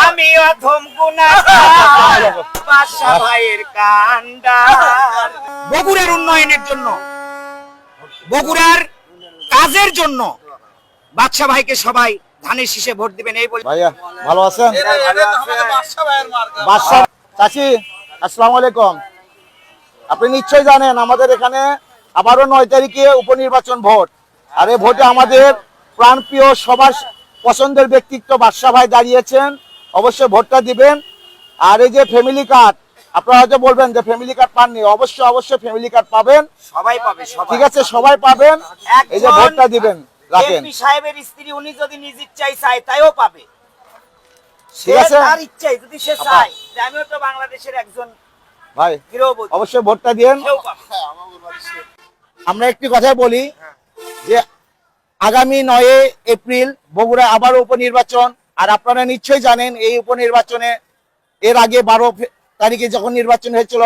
আমি অধম গুনাহগার বাদশা ভাইয়ের কান্ডার। বগুড়ার উন্নয়নের জন্য, বগুড়ার কাজের জন্য বাদশা ভাইকে সবাই ধানের শীষে ভোট দিবেন এই বলে। ভাইয়া ভালো আছেন? বাদশা চাচি আসসালামু আলাইকুম। আপনি নিশ্চয়ই জানেন আমাদের এখানে আবারও 9 তারিখে উপনির্বাচন ভোট। আর এই ভোটে আমাদের প্রাণপ্রিয় সবার পছন্দের ব্যক্তিত্ব বাদশা ভাই দাঁড়িয়েছেন, অবশ্যই ভোটটা দিবেন। আর এই যে ফ্যামিলি কার্ড, আপনারা হয়তো বলবেন যে ফ্যামিলি কার্ড পাননি, অবশ্যই ফ্যামিলি কার্ড পাবেন, সবাই পাবে, ঠিক আছে? সবাই পাবেন, এই যে ভোটটা দিবেন রাখেন। এমপি সাহেবের স্ত্রী উনি যদি নিজ ইচ্ছাই চায় তাইও পাবে, ঠিক আছে? তার ইচ্ছাই যদি সে চায় যে আমিও তো বাংলাদেশের একজন ভাই গৃহবধূ, অবশ্যই ভোটটা দিন। সেও পাবে। আমরা একটি কথা বলি যে আগামী 9 এপ্রিল বগুড়া আবারও উপনির্বাচন। আর আপনারা নিশ্চয়ই জানেন এই উপনির্বাচনে এর আগে 12 তারিখে যখন নির্বাচন হয়েছিল,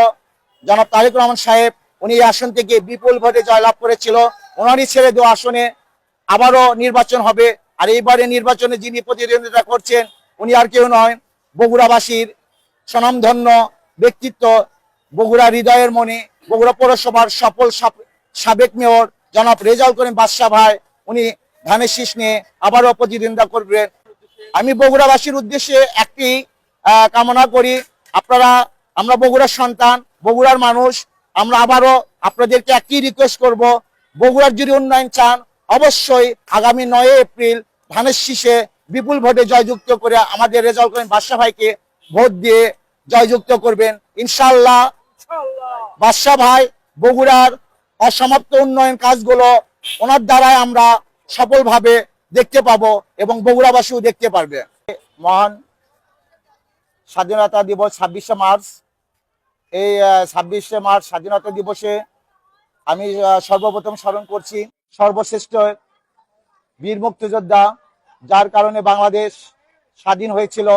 জনাব তারেক রহমান সাহেব উনি এই আসন থেকে বিপুল ভোটে জয়লাভ করেছিল। ওনারই ছেড়ে দেওয়া আসনে আবারও নির্বাচন হবে। আর এইবারে নির্বাচনে যিনি প্রতিদ্বন্দ্বিতা করছেন উনি আর কেউ নয়, বগুড়াবাসীর স্বনামধন্য ব্যক্তিত্ব, বগুড়া হৃদয়ের মনে, বগুড়া পৌরসভার সফল সাবেক মেয়র জনাব রেজাউল করিম বাদশা ভাই। উনি ধানের শীষ নিয়ে আবারও প্রতিদ্বন্দ্বিতা করবেন। আমি বগুড়াবাসীর উদ্দেশ্যে একটি কামনা করি, আমরা বগুড়ার সন্তান, বগুড়ার মানুষ, আমরা আবারও আপনাদেরকে একটি রিকোয়েস্ট করব, বগুড়ার যদি উন্নয়ন চান অবশ্যই আগামী 9 এপ্রিল ধানের শীষে বিপুল ভোটে জয়যুক্ত করে আমাদের রেজাউল করিম বাদশা ভাইকে ভোট দিয়ে জয়যুক্ত করবেন ইনশাআল্লাহ। বাদশা ভাই বগুড়ার অসমাপ্ত উন্নয়ন কাজগুলো ওনার দ্বারাই আমরা সফলভাবে দেখতে পাবো এবং বগুড়াবাসীও দেখতে পারবে। মহান স্বাধীনতা দিবস 26শে মার্চ, এই 26শে মার্চ স্বাধীনতা দিবসে আমি সর্বপ্রথম স্মরণ করছি সর্বশ্রেষ্ঠ বীর মুক্তিযোদ্ধা, যার কারণে বাংলাদেশ স্বাধীন হয়েছিল,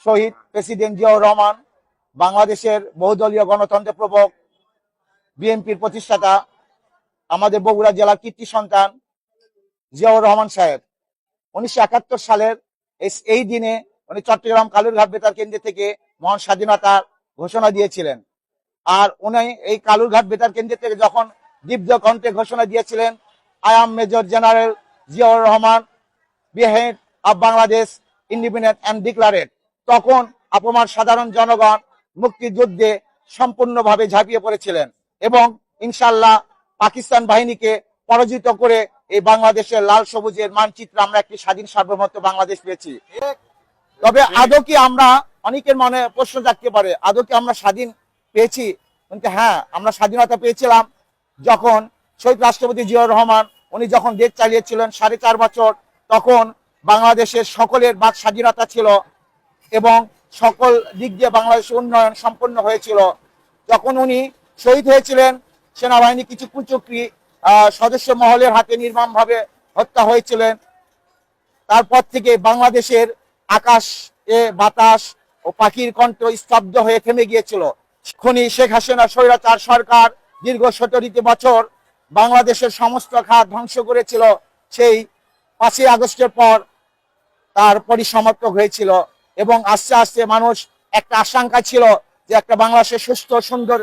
শহীদ প্রেসিডেন্ট জিয়াউর রহমান, বাংলাদেশের বহুদলীয় গণতন্ত্রের প্রবর্তক, বিএনপির প্রতিষ্ঠাতা, আমাদের বগুড়া জেলার কীর্তি সন্তান জিয়াউর রহমান সাহেব 1971 সালের এই দিনে উনি চট্টগ্রাম কালুরঘাট বেতার কেন্দ্র থেকে মহান স্বাধীনতার ঘোষণা দিয়েছিলেন। আর উনি এই কালুরঘাট বেতার কেন্দ্র থেকে যখন দীপ্ত কণ্ঠে ঘোষণা দিয়েছিলেন, I am major general Ziaur Rahman, be head of Bangladesh independent and declared, তখন আপামর সাধারণ জনগণ মুক্তিযুদ্ধে সম্পূর্ণভাবে ঝাঁপিয়ে পড়েছিলেন এবং ইনশাআল্লাহ পাকিস্তান বাহিনীকে পরাজিত করে এই বাংলাদেশের লাল সবুজের মানচিত্রে আমরা একটি স্বাধীন সার্বভৌমত্ব বাংলাদেশ পেয়েছি। তবে আদৌ কি আমরা, অনেকের মনে প্রশ্ন জাগতে পারে, আদৌ কি আমরা স্বাধীন পেয়েছি? কিন্তু হ্যাঁ, আমরা স্বাধীনতা পেয়েছিলাম যখন শহীদ রাষ্ট্রপতি জিয়াউর রহমান উনি যখন দেশ চালিয়েছিলেন 4.5 বছর, তখন বাংলাদেশের সকলের বাক স্বাধীনতা ছিল এবং সকল দিক দিয়ে বাংলাদেশের উন্নয়ন সম্পন্ন হয়েছিল। যখন উনি শহীদ হয়েছিলেন, সেনাবাহিনী কিছু কুচক্রী সদস্য মহলের হাতে নির্মমভাবে হত্যা হয়েছিলেন। তারপর থেকে বাংলাদেশের আকাশ বাতাস ও পাখির কণ্ঠ স্তব্ধ হয়ে থেমে গিয়েছিল। খনি শেখ হাসিনা স্বৈরাচার সরকার দীর্ঘ 17 বছর বাংলাদেশের সমস্ত খাত ধ্বংস করেছিল। সেই 5ই আগস্টের পর তার পরিসমাপ্ত হয়েছিল এবং আস্তে আস্তে মানুষ একটা আশঙ্কা ছিল যে একটা বাংলাদেশের সুস্থ সুন্দর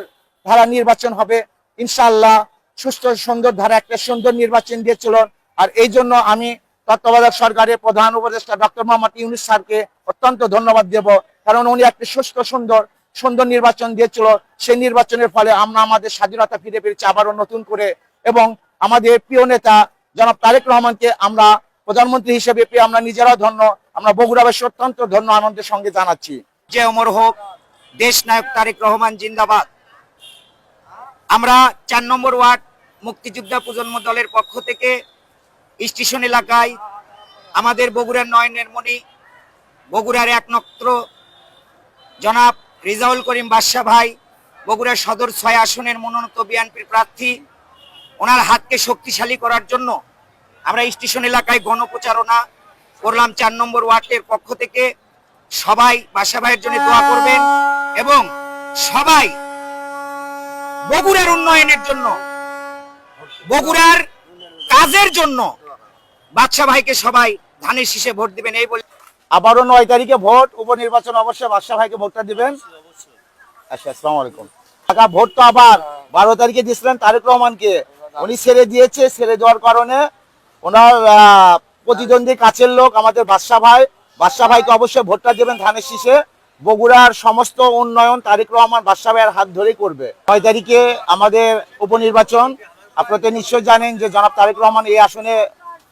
ধারা নির্বাচন হবে। ইনশাআল্লাহ সুস্থ সুন্দর ধারা একটা সুন্দর নির্বাচন দিয়েছিল। আর এই জন্য আমি তত্ত্বাবধায়ক সরকারের প্রধান উপদেষ্টা ডক্টর মোহাম্মদ ইউনূস স্যারকে অত্যন্ত ধন্যবাদ দেব, কারণ উনি একটা সুস্থ সুন্দর নির্বাচন দিয়েছিল। সেই নির্বাচনের ফলে আমরা আমাদের স্বাধীনতা ফিরে পেয়েছি আবারও নতুন করে এবং আমাদের প্রিয় নেতা জনাব তারেক রহমানকে আমরা প্রধানমন্ত্রী হিসেবে পেয়ে আমরা নিজেরাও ধন্য, আমরা বগুড়াবাসী অত্যন্ত ধন্য আনন্দের সঙ্গে জানাচ্ছি। যে অমর হোক দেশ নায়ক তারেক রহমান জিন্দাবাদ। আমরা 4 নম্বর ওয়ার্ড মুক্তিযোদ্ধা প্রজন্ম দলের পক্ষ থেকে স্টেশন এলাকায় আমাদের বগুড়ার নয়নের মণি, বগুড়ার একনত্র জনাব রেজাউল করিম বাদশা ভাই, বগুড়া সদর 6 আসনের মনোনীত বিএনপির প্রার্থী, ওনার হাতকে শক্তিশালী করার জন্য আমরা স্টেশন এলাকায় গণপ্রচারণা করলাম 4 নম্বর ওয়ার্ডের পক্ষ থেকে। সবাই বাদশা ভাইয়ের জন্য দোয়া করবেন এবং সবাই বগুড়ার উন্নয়নের জন্য, বগুড়ার কাজের জন্য বাদশা ভাইকে সবাই ধানের শীষে ভোট দিবেন এই বলে। আবারও 9 তারিখে ভোট, উপনির্বাচন, অবশ্যই বাদশা ভাইকে ভোটটা দিবেন। আচ্ছা, আসসালামু আলাইকুম। টাকা ভোট তো আবার 12 তারিখে দিয়েছিলেন তারেক রহমানকে, উনি ছেড়ে দিয়েছে। ছেড়ে দেওয়ার কারণে ওনার প্রতিদ্বন্দ্বী কাছের লোক আমাদের বাদশা ভাইকে অবশ্যই ভোটটা দেবেন ধানের শীষে। বগুড়ার সমস্ত উন্নয়ন তারেক রহমান বাদশা ভাইয়ের হাত ধরেই করবে। 9 তারিখে আমাদের উপনির্বাচন। আপনারা তো নিশ্চয় জানেন যে জনাব তারেক রহমান এই আসনে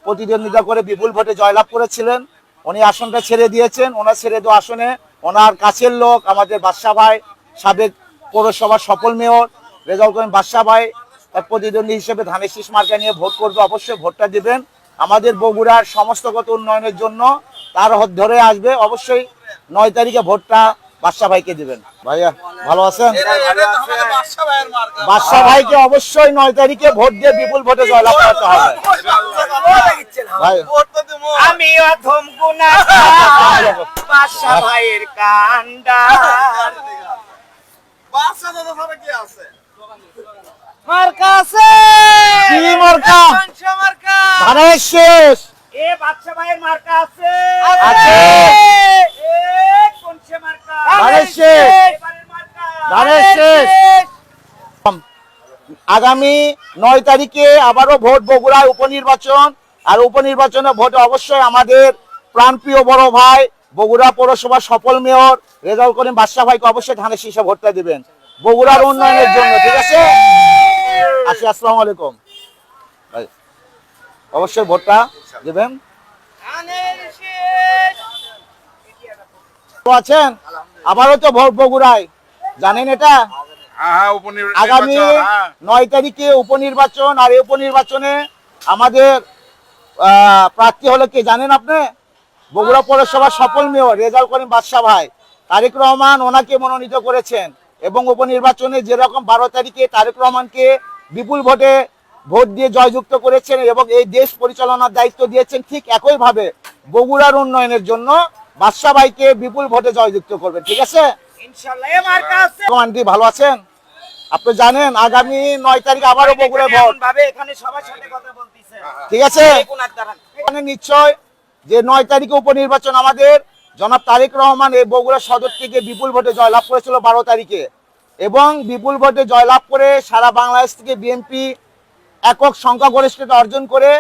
প্রতিদ্বন্দ্বিতা করে বিপুল ভোটে জয়লাভ করেছিলেন। উনি আসনটা ছেড়ে দিয়েছেন। ওনার ছেড়ে দেওয়া আসনে ওনার কাছের লোক আমাদের বাদশা ভাই, সাবেক পৌরসভার সফল মেয়র রেজাউল করিম বাদশা ভাই, তার প্রতিদ্বন্দ্বী হিসেবে ধানের শীষ মার্কা নিয়ে ভোট করবে। অবশ্যই ভোটটা দিবেন। আমাদের বগুড়ার সমস্তগত উন্নয়নের জন্য তার হাত ধরে আসবে। অবশ্যই 9 তারিখে ভোটটা বাদশা ভাইকে দিবেন। ভাইয়া ভালো আছেন? বাদশা ভাইকে অবশ্যই 9 তারিখে ভোট দিয়ে বিপুল ভোটে জয়লাভ করতে হবে। ভাই আমি অধম গুনাহগার বাদশা ভাইয়ের কান্ডার। মার্কা আছে, কি মার্কা? কোনসা মার্কা? ধানের শেষ এ বাদশা ভাইয়ের মার্কা আছে, আছে। এ কোনসা মার্কা? ধানের শেষ, এবারের মার্কা ধানের শেষ। আগামী 9 তারিখে আবারও ভোট, বগুড়ায় উপনির্বাচন। আর উপনির্বাচনে ভোটে অবশ্যই আমাদের প্রাণপ্রিয় বড় ভাই বগুড়া পৌরসভার সফল মেয়র রেজাউল করিম বাদশা ভাইকে অবশ্যই ধানের শীষে ভোটটা দিবেন বগুড়ার উন্নয়নের জন্য। ঠিক আছে? আসি, আসসালামু আলাইকুম। ভাই অবশ্যই ভোটটা দিবেন। ধানের শেষ। তো আছেন? আবারও তো ভোট বগুড়ায়, জানেন এটা? আগামী 9 তারিখে উপনির্বাচন। আর এই উপনির্বাচনে আমাদের প্রার্থী হলো কি জানেন আপনি? বগুড়া পৌরসভার সফল মেয়র রেজাউল করিম বাদশা ভাই। তারেক রহমান ওনাকে মনোনীত করেছেন এবং উপনির্বাচনে যেরকম 12 তারিখে তারেক রহমানকে বিপুল ভোটে ভোট দিয়ে জয়যুক্ত করেছেন এবং এই দেশ পরিচালনার দায়িত্ব দিয়েছেন, ঠিক একইভাবে বগুড়ার উন্নয়নের জন্য বাদশা ভাইকে বিপুল ভোটে জয়যুক্ত করবেন। ঠিক আছে? ইনশাআল্লাহ এ মার্কা আছে। আন্টি ভালো আছেন? আপনি জানেন আগামী 9 তারিখ আবারও বগুড়ায় ভোট। ভাবে এখানে সবার সাথে কথা বলতেছে। ঠিক আছে? এই কোনার দাঁড়ান। মানে নিশ্চয় যে 9 তারিখে উপনির্বাচন আমাদের জনাব তারেক রহমান এই বগুড়া সদর থেকে বিপুল ভোটে জয়লাভ করেছিল 12 তারিখে এবং বিপুল ভোটে জয়লাভ করে সারা বাংলাদেশ থেকে বিএনপি একক সংখ্যাগরিষ্ঠতা অর্জন করে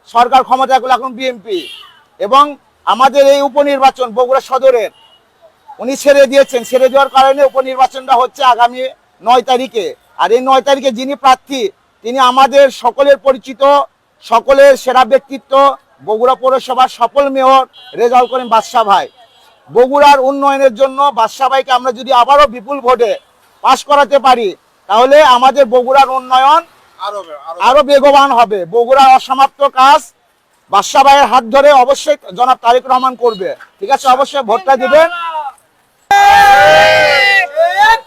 সরকার ক্ষমতায় গেল এখন বিএনপি। এবং আমাদের এই উপনির্বাচন বগুড়া সদরের উনি ছেড়ে দিয়েছেন। ছেড়ে দেওয়ার কারণে উপনির্বাচনটা হচ্ছে আগামী 9 তারিখে। আর এই 9 তারিখে যিনি প্রার্থী তিনি আমাদের সকলের পরিচিত, সকলের সেরা ব্যক্তিত্ব বগুড়া পৌরসভার সফল মেয়র রেজাউল করিম বাদশা ভাই। বগুড়ার উন্নয়নের জন্য বাদশা ভাইকে আমরা যদি আবারও বিপুল ভোটে পাশ করাতে পারি তাহলে আমাদের বগুড়ার উন্নয়ন আরো বেগবান হবে। বগুড়ার অসমাপ্ত কাজ বাদশা ভাইয়ের হাত ধরে অবশ্যই জনাব তারেক রহমান করবে। ঠিক আছে? অবশ্যই ভোটটা দিবেন।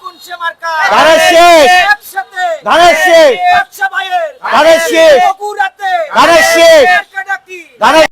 কোনসা মার্কা? ধানের শেষ, একসাথে ধানের শেষ, বাদশা ভাইয়ের ধানের শেষ, বগুড়াতে ধানের শেষ, ডাকি ধানের